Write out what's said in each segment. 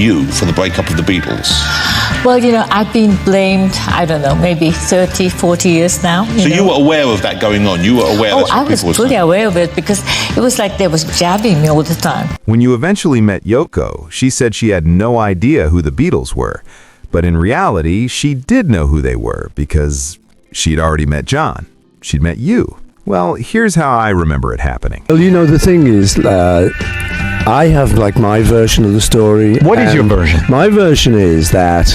you for the breakup of the Beatles? Well, I've been blamed, I don't know, maybe 30, 40 years now. So you were aware of that going on? You were aware that's what I was fully aware of it because it was like they was jabbing me all the time. When you eventually met Yoko, she said she had no idea who the Beatles were. But in reality, she did know who they were because she'd already met John. She'd met you. Well, here's how I remember it happening. Well, the thing is, I have like my version of the story. What is your version? My version is that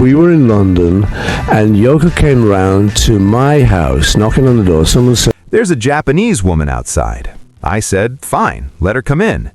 we were in London and Yoko came round to my house, knocking on the door. Someone said, "There's a Japanese woman outside." I said, "Fine, let her come in."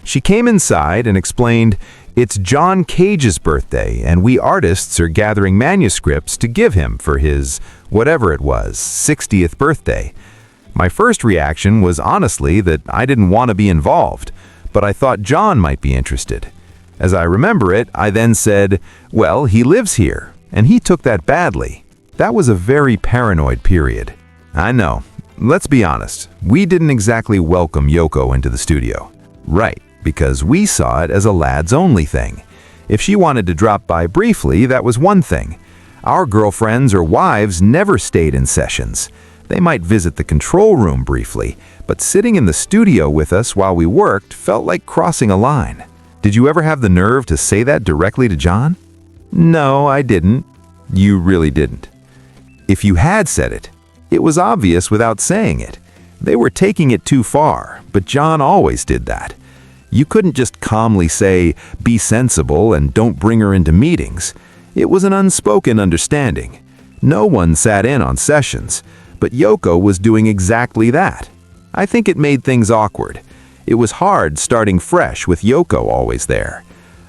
She came inside and explained, "It's John Cage's birthday, and we artists are gathering manuscripts to give him for his, whatever it was, 60th birthday." My first reaction was honestly that I didn't want to be involved, but I thought John might be interested. As I remember it, I then said, "Well, he lives here," and he took that badly. That was a very paranoid period. I know. Let's be honest. We didn't exactly welcome Yoko into the studio. Right, because we saw it as a lads-only thing. If she wanted to drop by briefly, that was one thing. Our girlfriends or wives never stayed in sessions. They might visit the control room briefly, but sitting in the studio with us while we worked felt like crossing a line. Did you ever have the nerve to say that directly to John? No, I didn't. You really didn't. If you had said it, it was obvious without saying it. They were taking it too far, but John always did that. You couldn't just calmly say, "Be sensible and don't bring her into meetings." It was an unspoken understanding. No one sat in on sessions, but Yoko was doing exactly that. I think it made things awkward. It was hard starting fresh with Yoko always there.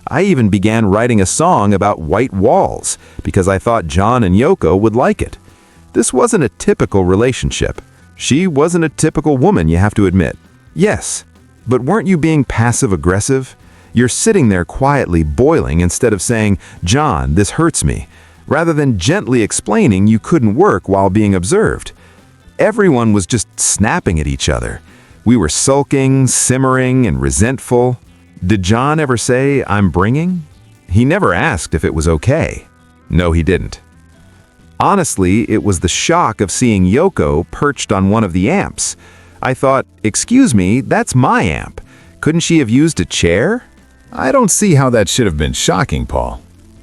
I even began writing a song about white walls because I thought John and Yoko would like it. This wasn't a typical relationship. She wasn't a typical woman, you have to admit. Yes, but weren't you being passive-aggressive? You're sitting there quietly boiling instead of saying, "John, this hurts me," rather than gently explaining you couldn't work while being observed. Everyone was just snapping at each other. We were sulking, simmering, and resentful. Did John ever say, "I'm bringing"? He never asked if it was okay. No, he didn't. Honestly, it was the shock of seeing Yoko perched on one of the amps. I thought, "Excuse me, that's my amp. Couldn't she have used a chair?" I don't see how that should have been shocking, Paul.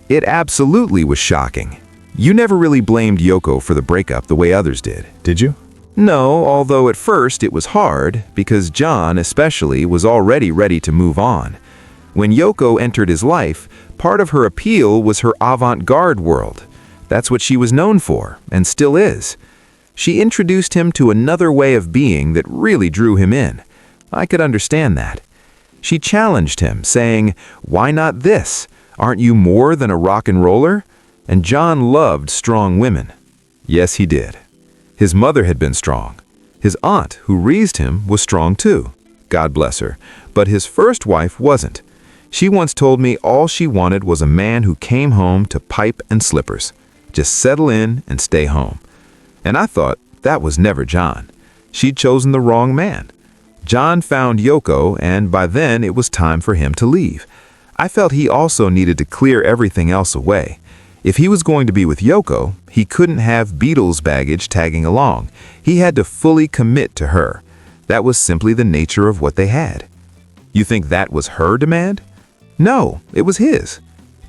It absolutely was shocking. You never really blamed Yoko for the breakup the way others did you? No, although at first it was hard, because John, especially, was already ready to move on. When Yoko entered his life, part of her appeal was her avant-garde world. That's what she was known for, and still is. She introduced him to another way of being that really drew him in. I could understand that. She challenged him, saying, "Why not this? Aren't you more than a rock and roller?" And John loved strong women. Yes, he did. His mother had been strong. His aunt, who raised him, was strong too. God bless her. But his first wife wasn't. She once told me all she wanted was a man who came home to pipe and slippers. Just settle in and stay home. And I thought that was never John. She'd chosen the wrong man. John found Yoko, and by then it was time for him to leave. I felt he also needed to clear everything else away. If he was going to be with Yoko, he couldn't have Beatles baggage tagging along. He had to fully commit to her. That was simply the nature of what they had. You think that was her demand? No, it was his.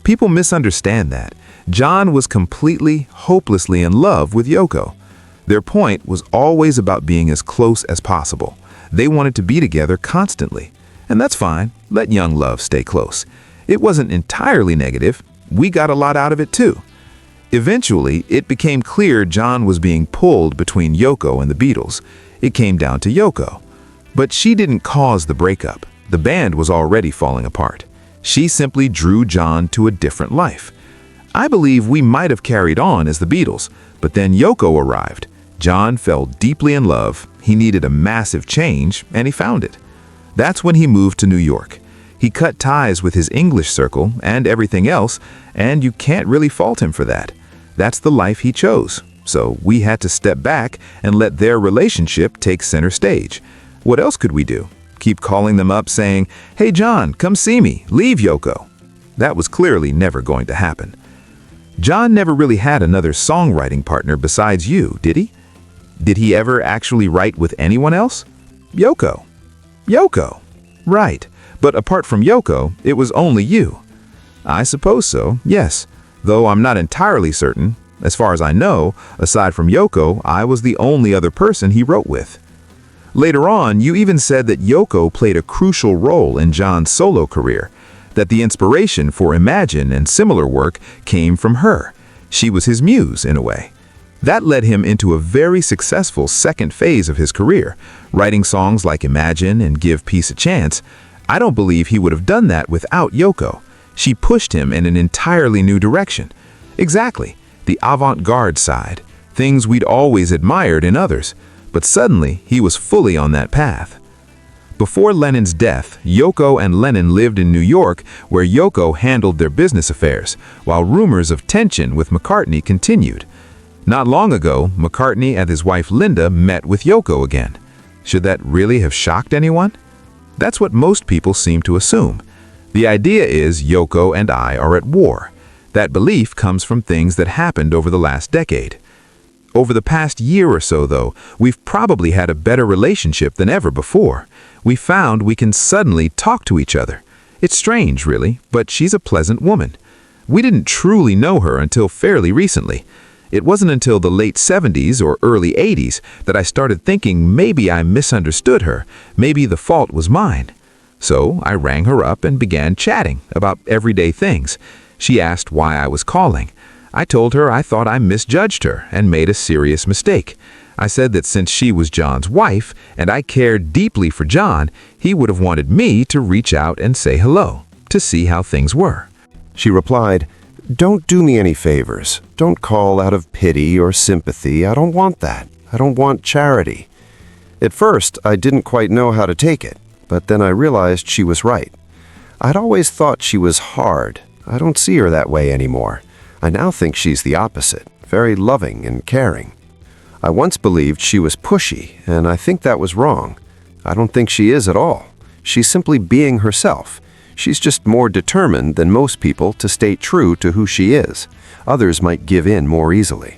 People misunderstand that. John was completely, hopelessly in love with Yoko. Their point was always about being as close as possible. They wanted to be together constantly. And that's fine. Let young love stay close. It wasn't entirely negative. We got a lot out of it too. Eventually, it became clear John was being pulled between Yoko and the Beatles. It came down to Yoko. But she didn't cause the breakup. The band was already falling apart. She simply drew John to a different life. I believe we might have carried on as the Beatles, but then Yoko arrived. John fell deeply in love. He needed a massive change, and he found it. That's when he moved to New York. He cut ties with his English circle and everything else, and you can't really fault him for that. That's the life he chose. So we had to step back and let their relationship take center stage. What else could we do? Keep calling them up saying, "Hey John, come see me, leave Yoko." That was clearly never going to happen. John never really had another songwriting partner besides you, did he? Did he ever actually write with anyone else? Yoko. Yoko. Right. But apart from Yoko, it was only you. I suppose so, yes. Though I'm not entirely certain. As far as I know, aside from Yoko, I was the only other person he wrote with. Later on, you even said that Yoko played a crucial role in John's solo career, that the inspiration for Imagine and similar work came from her. She was his muse, in a way. That led him into a very successful second phase of his career, writing songs like Imagine and Give Peace a Chance. I don't believe he would have done that without Yoko. She pushed him in an entirely new direction. Exactly, the avant-garde side, things we'd always admired in others, but suddenly he was fully on that path. Before Lennon's death, Yoko and Lennon lived in New York, where Yoko handled their business affairs, while rumors of tension with McCartney continued. Not long ago, McCartney and his wife Linda met with Yoko again. Should that really have shocked anyone? That's what most people seem to assume. The idea is Yoko and I are at war. That belief comes from things that happened over the last decade. Over the past year or so, though, we've probably had a better relationship than ever before. We found we can suddenly talk to each other. It's strange, really, but she's a pleasant woman. We didn't truly know her until fairly recently. It wasn't until the late 70s or early 80s that I started thinking maybe I misunderstood her, maybe the fault was mine. So I rang her up and began chatting about everyday things. She asked why I was calling. I told her I thought I misjudged her and made a serious mistake. I said that since she was John's wife and I cared deeply for John, he would have wanted me to reach out and say hello, to see how things were. She replied, "Don't do me any favors. Don't call out of pity or sympathy. I don't want that. I don't want charity." At first, I didn't quite know how to take it, but then I realized she was right. I'd always thought she was hard. I don't see her that way anymore. I now think she's the opposite, very loving and caring. I once believed she was pushy, and I think that was wrong. I don't think she is at all. She's simply being herself. She's just more determined than most people to stay true to who she is. Others might give in more easily.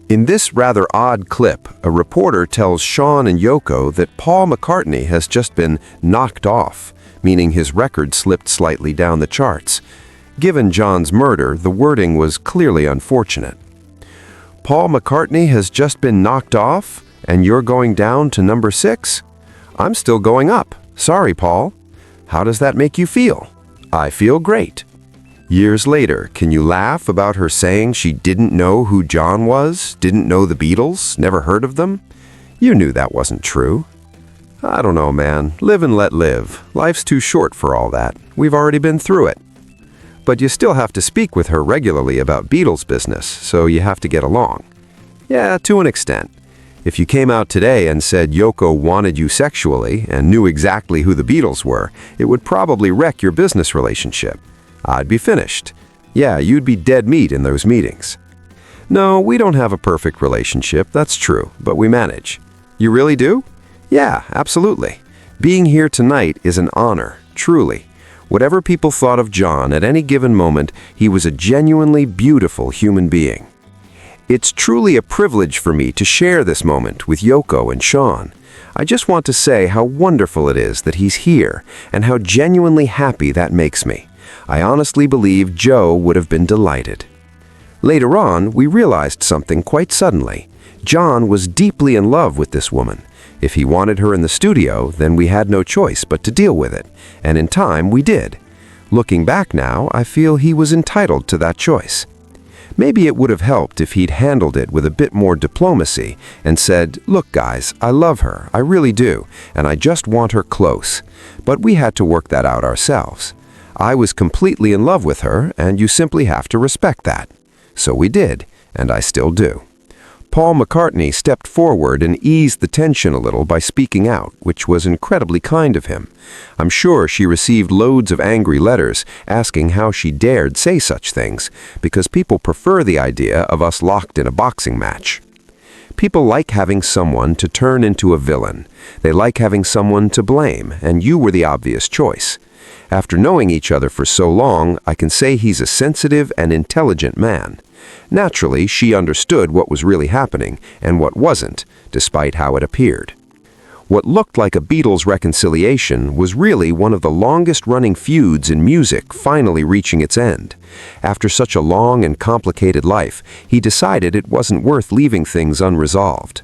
In this rather odd clip, a reporter tells Sean and Yoko that Paul McCartney has just been knocked off, meaning his record slipped slightly down the charts. Given John's murder, the wording was clearly unfortunate. Paul McCartney has just been knocked off, and you're going down to number 6? I'm still going up. Sorry, Paul. How does that make you feel? I feel great. Years later, can you laugh about her saying she didn't know who John was, didn't know the Beatles, never heard of them? You knew that wasn't true. I don't know, man. Live and let live. Life's too short for all that. We've already been through it. But you still have to speak with her regularly about Beatles business, so you have to get along. Yeah, to an extent. If you came out today and said Yoko wanted you sexually and knew exactly who the Beatles were, it would probably wreck your business relationship. I'd be finished. Yeah, you'd be dead meat in those meetings. No, we don't have a perfect relationship, that's true, but we manage. You really do? Yeah, absolutely. Being here tonight is an honor, truly. Whatever people thought of John at any given moment, he was a genuinely beautiful human being. It's truly a privilege for me to share this moment with Yoko and Sean. I just want to say how wonderful it is that he's here and how genuinely happy that makes me. I honestly believe Joe would have been delighted. Later on, we realized something quite suddenly. John was deeply in love with this woman. If he wanted her in the studio, then we had no choice but to deal with it, and in time we did. Looking back now, I feel he was entitled to that choice. Maybe it would have helped if he'd handled it with a bit more diplomacy and said, "Look guys, I love her, I really do, and I just want her close." But we had to work that out ourselves. I was completely in love with her, and you simply have to respect that. So we did, and I still do. Paul McCartney stepped forward and eased the tension a little by speaking out, which was incredibly kind of him. I'm sure she received loads of angry letters asking how she dared say such things, because people prefer the idea of us locked in a boxing match. People like having someone to turn into a villain. They like having someone to blame, and you were the obvious choice. After knowing each other for so long, I can say he's a sensitive and intelligent man. Naturally, she understood what was really happening and what wasn't, despite how it appeared. What looked like a Beatles reconciliation was really one of the longest-running feuds in music finally reaching its end. After such a long and complicated life, he decided it wasn't worth leaving things unresolved.